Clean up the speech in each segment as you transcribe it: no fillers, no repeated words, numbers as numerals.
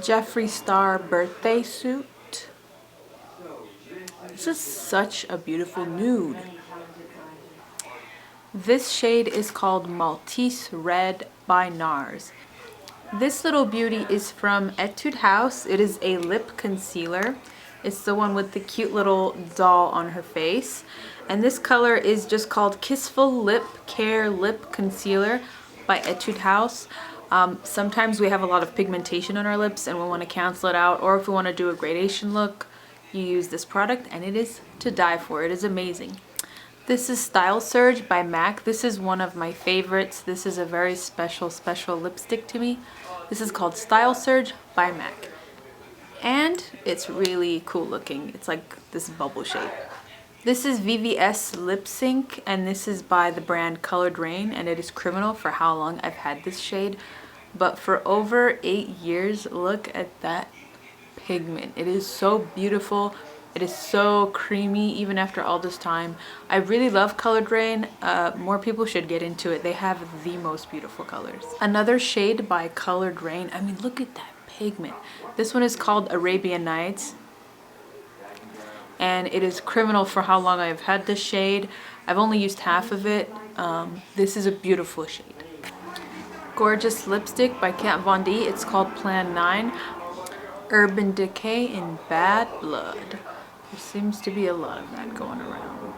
Jeffree Star birthday suit. This is such a beautiful nude. This shade is called Maltese Red by NARS. This little beauty is from Etude House. It is a lip concealer. It's the one with the cute little doll on her face. And this color is just called Kissful Lip Care Lip Concealer by Etude House. Sometimes we have a lot of pigmentation on our lips and we want to cancel it out, or if we want to do a gradation look, you use this product and it is to die for. It is amazing. This is Style Surge by MAC. This is one of my favorites. This is a very special lipstick to me. This is called Style Surge by MAC. And it's really cool looking. It's like this bubble shape. This is VVS Lip Sync, and this is by the brand Colored Raine, and it is criminal for how long I've had this shade. But for over 8 years, look at that pigment. It is so beautiful. It is so creamy even after all this time. I really love Colored Raine. More people should get into it. They have the most beautiful colors. Another shade by Colored Raine. I mean, look at that pigment. This one is called Arabian Nights. And it is criminal for how long I've had this shade. I've only used half of it. This is a beautiful shade. Gorgeous lipstick by Kat Von D. It's called Plan 9. Urban Decay in Bad Blood. There seems to be a lot of that going around.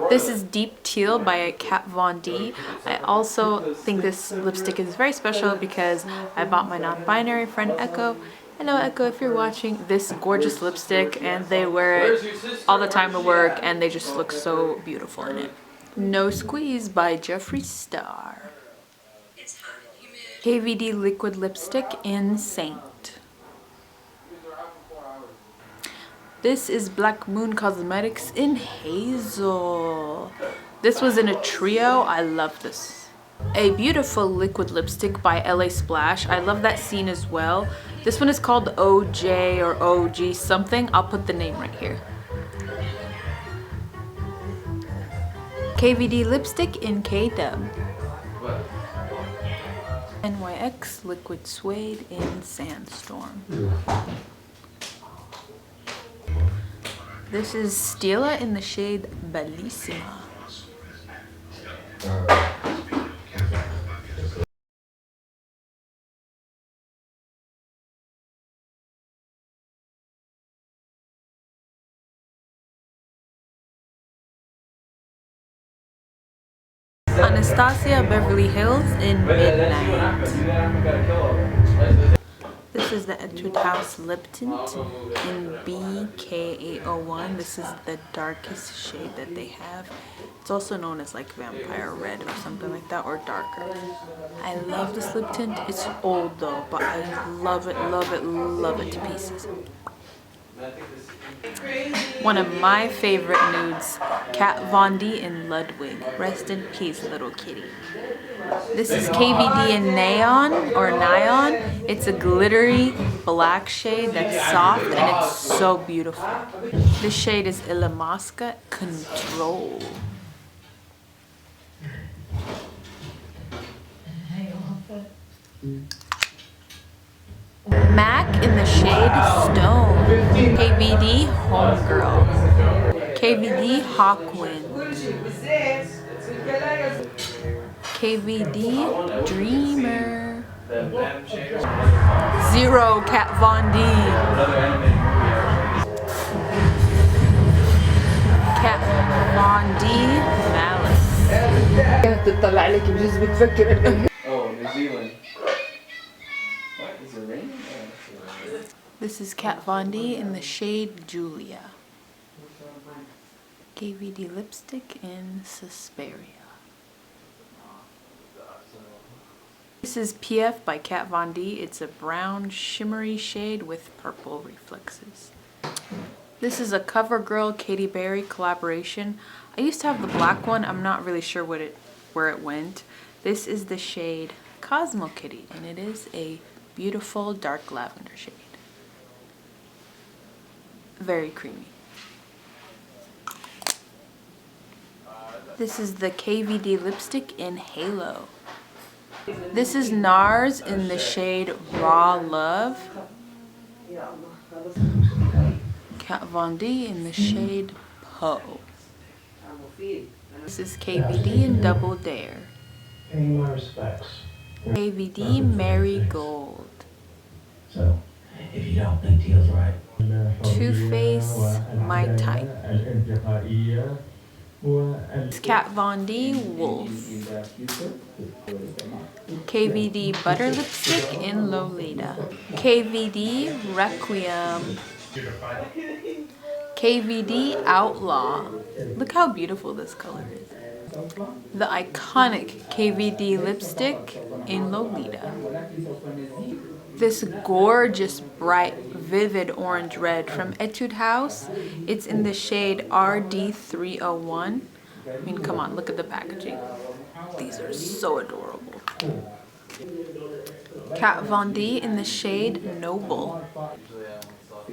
This is Deep Teal by Kat Von D. I also think this lipstick is very special because I bought my non-binary friend Echo. Hello Echo, if you're watching, this gorgeous lipstick, and they wear it all the time to work and they just look so beautiful in it. No Squeeze by Jeffree Star. KVD liquid lipstick in Saint. This is Black Moon Cosmetics in Hazel. This was in a trio. I love this. A beautiful liquid lipstick by LA Splash. I love that scene as well. This one is called OJ or OG something. I'll put the name right here. KVD lipstick in K-Dub. NYX liquid suede in Sandstorm. This is Stilla in the shade Bellissima. Anastasia Beverly Hills in Midnight. This is the Etude House lip tint in BK801. This is the darkest shade that they have. It's also known as like Vampire Red or something like that, or darker. I love this lip tint. It's old though, but I love it, love it, love it to pieces. One of my favorite nudes, Kat Von D in Ludwig. Rest in peace, little kitty. This is kvd-nayeon or Nayeon. It's a glittery black shade that's soft and it's so beautiful. This shade is Illamasqua Control. MAC in the shade Stone. KVD Homegirl. kvd-hawkwind. kvd Dreamer. Zero Kat Von D. Kat Von D Malice. كانت تطلع عليك بجوز بتفكر Oh, New Zealand. What is it raining? This is Kat Von D in the shade Julia. KVD lipstick in Susperia. This is Piaf by Kat Von D. It's a brown shimmery shade with purple reflexes. This is a CoverGirl Katy Perry collaboration. I used to have the black one. I'm not really sure where it went. This is the shade Cosmo Kitty, and it is a beautiful dark lavender shade. Very creamy. This is the KVD lipstick in Halo. This is NARS in the shade Raw Love. Kat Von D in the shade Poe. This is KVD in Double Dare. Paying my respects. kvd-marigold. So, if you don't think Teal's right. Too Faced, my type. It's Kat Von D Wolf. KVD Butter Lipstick in Lolita. kvd-requiem. kvd-outlaw. Look how beautiful this color is. The iconic kvd lipstick in Lolita. This gorgeous, bright, vivid orange red from Etude House. It's in the shade RD301. I mean, come on, look at the packaging. These are so adorable. Kat Von D in the shade Noble.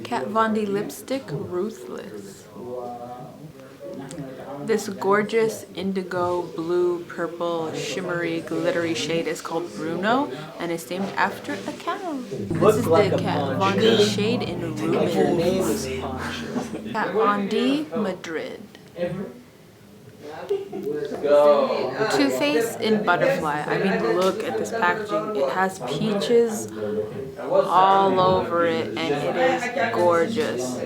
Kat Von D lipstick Ruthless. This gorgeous indigo, blue, purple, shimmery, glittery shade is called Bruno and is named after a cow. This is the Kat Von D shade in Rubies. Kat Von D Madrid. Too Faced in Butterfly. I mean, look at this packaging. It has peaches all over it and it is gorgeous.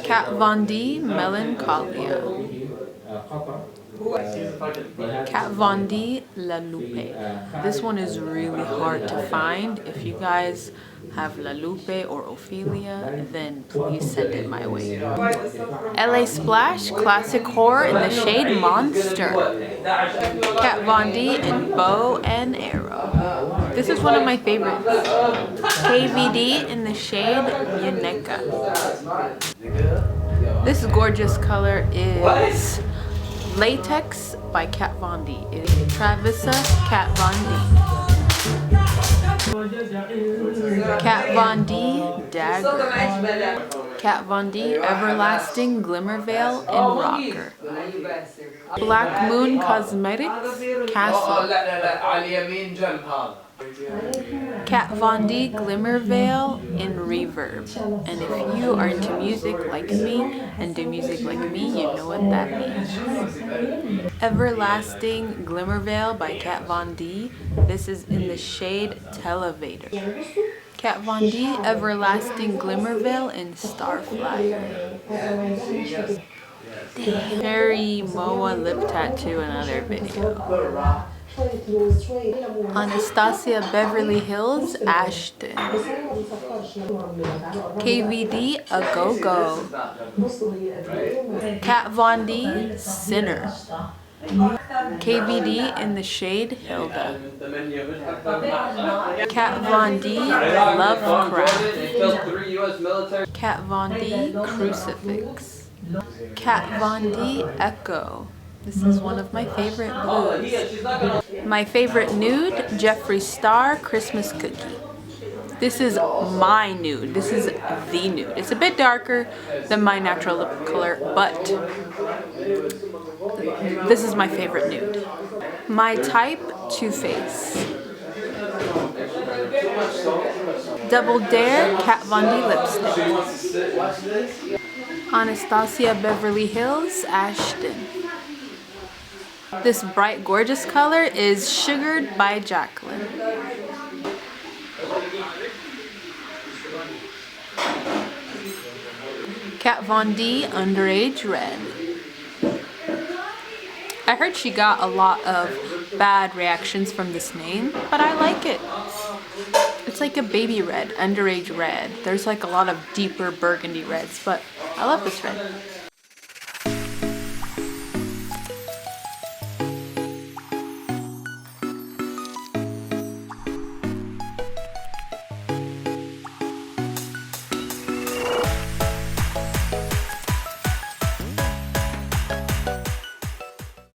Kat Von D Melancholia. Kat Von D La Lupe. This one is really hard to find. If you guys have La Lupe or Ophelia, then please send it my way. LA Splash Classic Horror in the shade Monster. Kat Von D in Bow and Arrow. This is one of my favorites. KVD in the shade Yaneka. This gorgeous color is Latex by Kat Von D. It is Travissa Kat Von D. Kat Von D Dagger. Kat Von D Everlasting Glimmer Veil in Rocker. Black Moon Cosmetics Castle. Kat Von D Glimmer Veil in Reverb. And if you are into music like me and do music like me, you know what that means. Everlasting Glimmer Veil by Kat Von D. This is in the shade Televator. Kat Von D Everlasting Glimmer Veil in Starflyer. Cherry Moa lip tattoo, another video. Anastasia Beverly Hills Ashton. KVD A Go Go. Kat Von D Sinner. KVD in the shade Hilda. Kat Von D Lovecraft. Kat Von D Crucifix. Kat Von D Echo. This is one of my favorite blues. My favorite nude, Jeffree Star Christmas Cookie. This is my nude. This is the nude. It's a bit darker than my natural lip color, but this is my favorite nude. My type, Too Faced. Double Dare Kat Von D lipstick. Anastasia Beverly Hills Ashton. This bright gorgeous color is Sugared by Jacqueline. Kat Von D Underage Red. I heard she got a lot of bad reactions from this name, but I like it. It's like a baby red, underage red. There's like a lot of deeper burgundy reds, but I love this red.